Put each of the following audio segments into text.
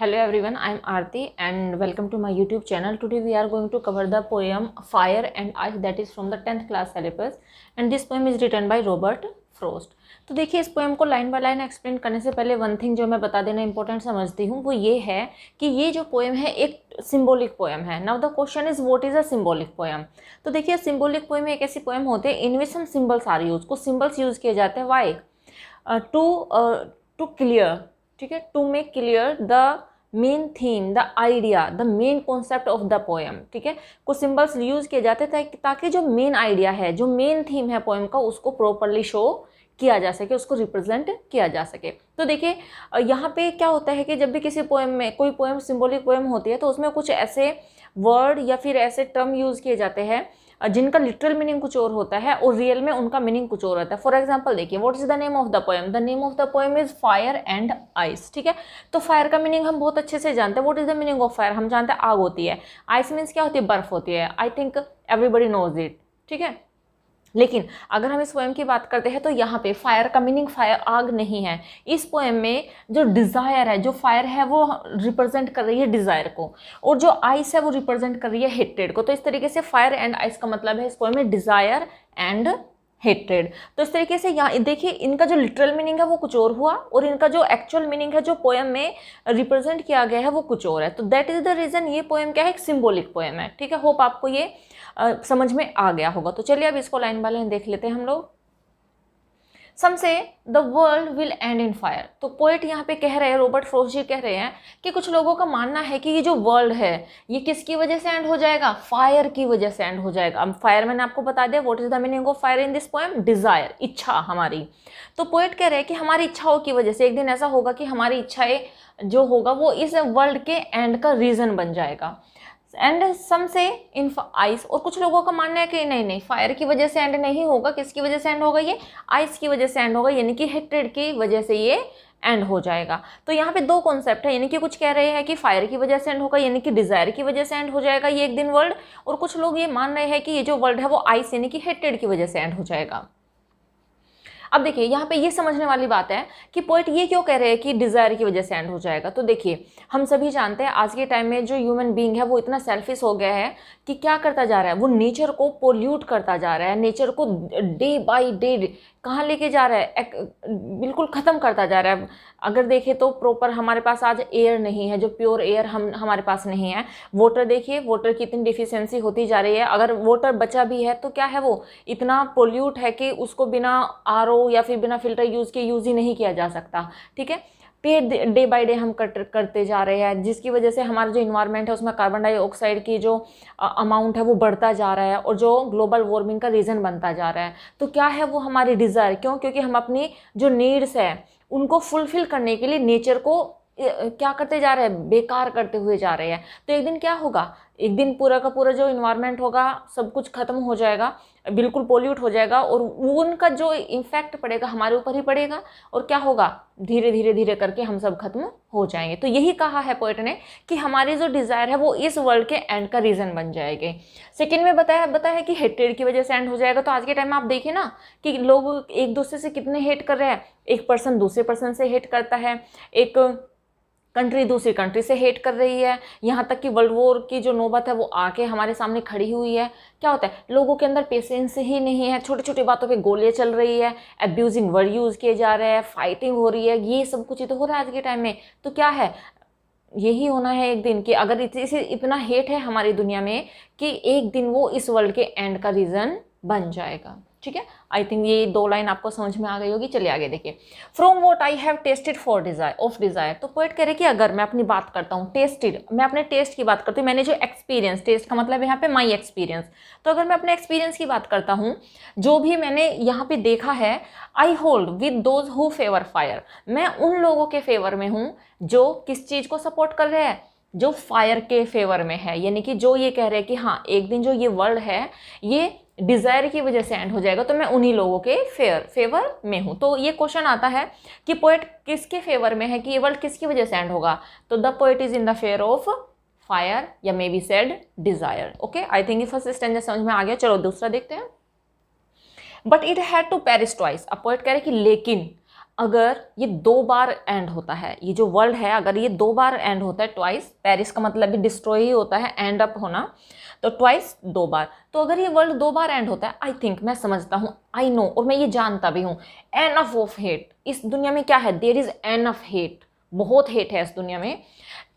Hello everyone, I am Aarti and welcome to my YouTube channel. Today we are going to cover the poem Fire and Ice that is from the 10th class syllabus and this poem is written by Robert Frost. तो देखिए इस poem को line by line explain करने से पहले one thing जो मैं बता देना इंपॉर्टेंट समझती हूँ वो ये है कि ये जो पोएम है एक सिंबॉलिक पोएम है. Now the question is what is a symbolic poem. तो देखिए सिंबॉलिक पोएम एक ऐसी पोएम होते हैं इनमें सम सिंबल्स आर यूज, कुछ सिंबल्स यूज किए जाते हैं. वाई टू क्लियर, ठीक है, to make clear the main theme, the idea, the main concept of the poem. ठीक है, कुछ सिंबल्स यूज किए जाते हैं ताकि जो मेन आइडिया है, जो मेन थीम है पोएम का, उसको प्रॉपरली शो किया जा सके, उसको रिप्रेजेंट किया जा सके. तो देखिए यहाँ पे क्या होता है कि जब भी किसी पोएम में कोई पोएम सिंबॉलिक पोएम होती है तो उसमें कुछ ऐसे वर्ड या फिर ऐसे टर्म यूज किए जाते हैं जिनका लिटरल मीनिंग कुछ और होता है और रियल में उनका मीनिंग कुछ और होता है. फॉर एग्जांपल देखिए, what is the name of the poem. The name of the poem is fire and ice. ठीक है, तो फायर का मीनिंग हम बहुत अच्छे से जानते हैं. What is the meaning of fire, हम जानते हैं आग होती है. आइस मीन्स क्या होती है, बर्फ होती है. I think everybody knows it. ठीक है, लेकिन अगर हम इस पोएम की बात करते हैं तो यहाँ पे फायर का मीनिंग फायर आग नहीं है. इस पोएम में जो डिज़ायर है, जो फायर है वो रिप्रेजेंट कर रही है डिज़ायर को और जो आइस है वो रिप्रेजेंट कर रही है हेट्रेड को. तो इस तरीके से फायर एंड आइस का मतलब है इस पोएम में डिज़ायर एंड हेट्रेड. तो इस तरीके से यहाँ देखिए इनका जो लिटरल मीनिंग है वो कुछ और हुआ और इनका जो एक्चुअल मीनिंग है जो पोएम में रिप्रेजेंट किया गया है वो कुछ और है. तो दैट इज द रीज़न ये पोएम क्या है, एक सिंबॉलिक पोएम है. ठीक है, होप आपको ये समझ में आ गया होगा. तो चलिए अब इसको लाइन बाय लाइन देख लेते हैं हम लोग. सम से the world will and in fire. तो पोएट यहाँ पे कह रहे हैं, रॉबर्ट फ्रॉस्ट जी कह रहे हैं कि कुछ लोगों का मानना है कि ये जो वर्ल्ड है ये किसकी वजह से एंड हो जाएगा, फायर की वजह से एंड हो जाएगा. अब फायर मैंने आपको बता दिया. What is the meaning of fire in this poem, desire, इच्छा हमारी. तो पोएट कह रहे हैं कि हमारी इच्छाओं की वजह से एक दिन ऐसा होगा कि हमारी इच्छाएं जो होगा वो इस वर्ल्ड के एंड का रीजन बन जाएगा. एंड सम से इन आइस. और कुछ लोगों का मानना है कि नहीं नहीं, फायर की वजह से एंड नहीं होगा. किसकी वजह से एंड होगा, ये आइस की वजह से एंड होगा, यानी कि हेट्रेड की वजह से ये एंड हो जाएगा. तो यहाँ पे दो कॉन्सेप्ट है, यानी कि कुछ कह रहे हैं कि फायर की वजह से एंड होगा, यानी कि डिजायर की वजह से एंड हो जाएगा ये एक दिन वर्ल्ड. और कुछ लोग ये मान रहे हैं कि ये जो वर्ल्ड है वो आइस यानी कि हेट्रेड की वजह से एंड हो जाएगा. अब देखिए यहाँ पे ये समझने वाली बात है कि पोएट ये क्यों कह रहे हैं कि डिज़ायर की वजह से एंड हो जाएगा. तो देखिए हम सभी जानते हैं आज के टाइम में जो ह्यूमन बीइंग है वो इतना सेल्फिश हो गया है कि क्या करता जा रहा है, वो नेचर को पोल्यूट करता जा रहा है, नेचर को डे बाय डे कहाँ लेके जा रहा है, बिल्कुल ख़त्म करता जा रहा है. अगर देखें तो प्रॉपर हमारे पास आज एयर नहीं है, जो प्योर एयर हमारे पास नहीं है. वाटर देखिए, वाटर की इतनी डिफिशियंसी होती जा रही है. अगर वाटर बचा भी है तो क्या है, वो इतना पोल्यूट है कि उसको बिना आरओ या फिर बिना फिल्टर यूज़ ही नहीं किया जा सकता. ठीक है, पेड़ डे बाय डे हम करते जा रहे हैं जिसकी वजह से हमारा जो इन्वायरमेंट है उसमें कार्बन डाइऑक्साइड की जो अमाउंट है वो बढ़ता जा रहा है और जो ग्लोबल वार्मिंग का रीज़न बनता जा रहा है. तो क्या है वो हमारी डिज़ायर, क्यों, क्योंकि हम अपनी जो नीड्स है उनको फुलफिल करने के लिए नेचर को क्या करते जा रहे हैं, बेकार करते हुए जा रहे हैं. तो एक दिन क्या होगा, एक दिन पूरा का पूरा जो इन्वायरमेंट होगा सब कुछ खत्म हो जाएगा, बिल्कुल पोल्यूट हो जाएगा और उनका जो इम्पैक्ट पड़ेगा हमारे ऊपर ही पड़ेगा और क्या होगा, धीरे धीरे धीरे करके हम सब खत्म हो जाएंगे. तो यही कहा है पोएट ने कि हमारी जो डिज़ायर है वो इस वर्ल्ड के एंड का रीज़न बन जाएगी. सेकेंड में बताया कि हेट्रेड की वजह से एंड हो जाएगा. तो आज के टाइम में आप देखिए ना कि लोग एक दूसरे से कितने हेट कर रहे हैं. एक पर्सन दूसरे पर्सन से हेट करता है, एक कंट्री दूसरी कंट्री से हेट कर रही है, यहाँ तक कि वर्ल्ड वॉर की जो नौबत है वो आके हमारे सामने खड़ी हुई है. क्या होता है, लोगों के अंदर पेशेंस ही नहीं है, छोटी छोटी बातों पे गोलियां चल रही है, अब्यूजिंग वर्ड यूज़ किए जा रहे हैं, फाइटिंग हो रही है, ये सब कुछ ही तो हो रहा है आज के टाइम में. तो क्या है, यही होना है एक दिन कि अगर इसे इतना हेट है हमारी दुनिया में कि एक दिन वो इस वर्ल्ड के एंड का रीज़न बन जाएगा. ठीक है, आई थिंक ये दो लाइन आपको समझ में आ गई होगी. चलिए आगे देखिए. From what I have tested for desire. तो पोएट कह रहे कि अगर मैं अपनी बात करता हूँ, टेस्टेड, मैं अपने टेस्ट की बात करती हूँ, मैंने जो एक्सपीरियंस, टेस्ट का मतलब यहाँ पे माई एक्सपीरियंस. तो अगर मैं अपने एक्सपीरियंस की बात करता हूँ, जो भी मैंने यहाँ पे देखा है, I hold with those who favour fire. मैं उन लोगों के फेवर में हूँ जो किस चीज़ को सपोर्ट कर रहे हैं, जो फायर के फेवर में है, यानी कि जो ये कह रहे हैं कि हाँ एक दिन जो ये वर्ल्ड है ये डिज़ायर की वजह से एंड हो जाएगा. तो मैं उन्हीं लोगों के फेवर में हूँ. तो ये क्वेश्चन आता है कि पोएट किसके फेवर में है, कि ये वर्ल्ड किसकी वजह से एंड होगा. तो the poet is in the fair of fire या may be said desire. Okay, I think ये फर्स्ट स्टैंडर्ड समझ में आ गया. चलो दूसरा देखते हैं. But it had to perish twice. अब पोएट कह रहे कि लेकिन अगर ये 2 बार एंड होता है, ये जो वर्ल्ड है अगर ये 2 बार एंड होता है, ट्वाइस, पेरिस का मतलब भी डिस्ट्रॉय ही होता है, एंड अप होना, तो ट्वाइस 2 बार, तो अगर ये वर्ल्ड 2 बार एंड होता है, आई थिंक, मैं समझता हूँ, आई नो, और मैं ये जानता भी हूँ, एनफ ऑफ हेट, इस दुनिया में क्या है, देयर इज एनफ हेट, बहुत हेट है इस दुनिया में,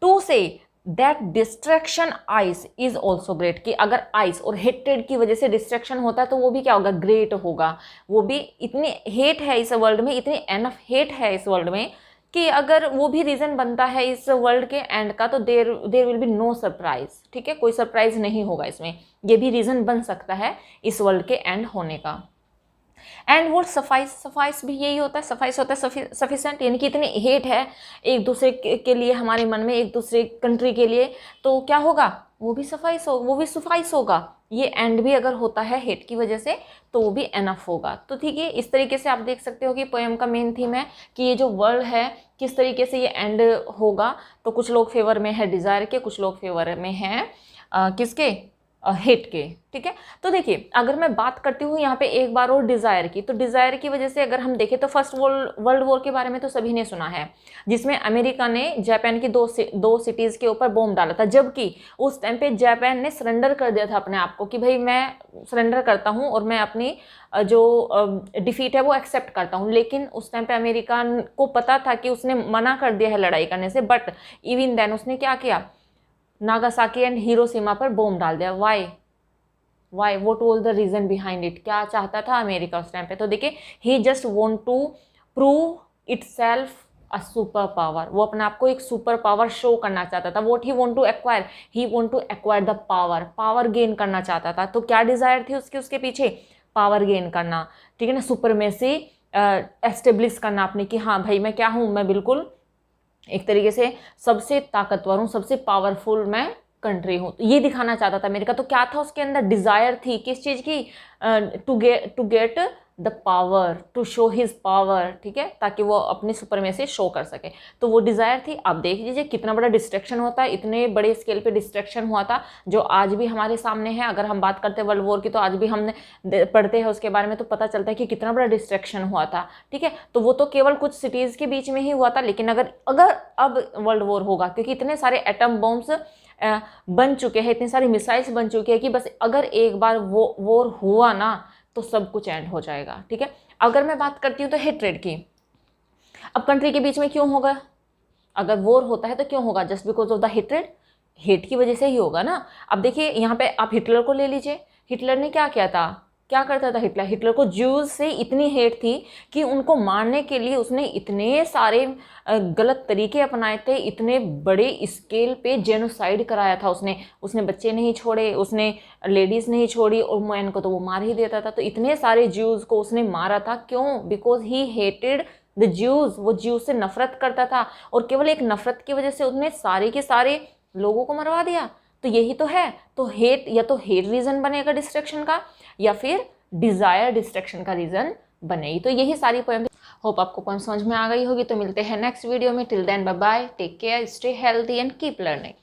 to say that distraction ice is also great, कि अगर आइस और हेट्रेड की वजह से डिस्ट्रैक्शन होता है तो वो भी क्या होगा, ग्रेट होगा। वो भी इतनी हेट है इस वर्ल्ड में, इतनी एनफ हेट है इस वर्ल्ड में, कि अगर वो भी रीज़न बनता है इस वर्ल्ड के एंड का, तो there will be no surprise, ठीक है, कोई सरप्राइज नहीं होगा इसमें, ये भी रीज़न बन सकता है इस वर्ल्ड के एंड होने का। एंड वो सफाइस भी यही होता है, सफाइस होता है सफिशेंट, यानी कि इतनी हेट है एक दूसरे के लिए हमारे मन में, एक दूसरे कंट्री के लिए, तो क्या होगा, वो भी सफाइस होगा। ये एंड भी अगर होता है हेट की वजह से तो वो भी एनफ होगा। तो ठीक है, इस तरीके से आप देख सकते हो कि पोएम का मेन थीम है कि ये जो वर्ल्ड है किस तरीके से ये एंड होगा। तो कुछ लोग फेवर में है डिज़ायर के, कुछ लोग फेवर में हैं किसके, हेट के, ठीक है। तो देखिए, अगर मैं बात करती हूँ यहाँ पे एक बार और डिज़ायर की, तो डिज़ायर की वजह से अगर हम देखें तो फर्स्ट वर्ल्ड वॉर के बारे में तो सभी ने सुना है, जिसमें अमेरिका ने जापान की दो सिटीज़ के ऊपर बॉम्ब डाला था, जबकि उस टाइम पे जापान ने सरेंडर कर दिया था अपने आप को कि भाई मैं सरेंडर करता हूँ और मैं अपनी जो डिफीट है वो एक्सेप्ट करता हूँ। लेकिन उस टाइम पे अमेरिका को पता था कि उसने मना कर दिया है लड़ाई करने से, बट इवन देन उसने क्या किया, नागासाकी एंड हिरोशिमा पर बॉम्ब डाल दिया। Why what was the reason behind it, क्या चाहता था अमेरिका उस टाइम पे, तो देखिए, he just want to prove itself a super power, वो अपने आप को एक सुपर पावर शो करना चाहता था। What he want to acquire, he want to acquire the power gain करना चाहता था। तो क्या डिज़ायर थी उसके पीछे, पावर गेन करना, ठीक है ना, सुपरमेसी एस्टेब्लिश करना अपनी, कि हाँ भाई मैं क्या हूँ, मैं बिल्कुल एक तरीके से सबसे ताकतवर हूँ, सबसे पावरफुल मैं कंट्री हूँ, तो ये दिखाना चाहता था अमेरिका। तो क्या था उसके अंदर, डिज़ायर थी किस चीज़ की, to get the power, to show his power, ठीक है, ताकि वो अपनी सुपरमेसी शो कर सके। तो वो डिज़ायर थी। आप देख लीजिए कितना बड़ा डिस्ट्रैक्शन होता है, इतने बड़े स्केल पे डिस्ट्रैक्शन हुआ था, जो आज भी हमारे सामने है। अगर हम बात करते हैं वर्ल्ड वॉर की, तो आज भी हमने पढ़ते हैं उसके बारे में, तो पता चलता है कि कितना बड़ा डिस्ट्रैक्शन हुआ था, ठीक है। तो वो तो केवल कुछ सिटीज़ के बीच में ही हुआ था, लेकिन अगर अब वर्ल्ड वॉर होगा, क्योंकि इतने सारे एटम बॉम्ब्स बन चुके हैं, इतनी सारी मिसाइल्स बन चुकी है कि बस अगर एक बार वो वॉर हुआ ना तो सब कुछ एंड हो जाएगा, ठीक है। अगर मैं बात करती हूँ तो हेट्रेड की, अब कंट्री के बीच में क्यों होगा, अगर वॉर होता है तो क्यों होगा, just because of the hatred, hate की वजह से ही होगा ना। अब देखिए यहाँ पे आप हिटलर को ले लीजिए, हिटलर ने क्या किया था, क्या करता था हिटलर को ज्यूज से इतनी हेट थी कि उनको मारने के लिए उसने इतने सारे गलत तरीके अपनाए थे, इतने बड़े स्केल पे जेनोसाइड कराया था उसने बच्चे नहीं छोड़े, उसने लेडीज़ नहीं छोड़ी, और मैन को तो वो मार ही देता था। तो इतने सारे ज्यूज को उसने मारा था, क्यों, because he hated the Jews, वो ज्यूज से नफरत करता था, और केवल एक नफरत की वजह से उसने सारे के सारे लोगों को मरवा दिया। तो यही तो है। तो हेट, या तो हेट रीज़न बनेगा डिस्ट्रैक्शन का, या फिर डिज़ायर डिस्ट्रैक्शन का रीज़न बनेगी। तो यही सारी पोएम, होप आपको पोएम समझ में आ गई होगी। तो मिलते हैं नेक्स्ट वीडियो में। Till then bye bye, take care, stay healthy and keep learning.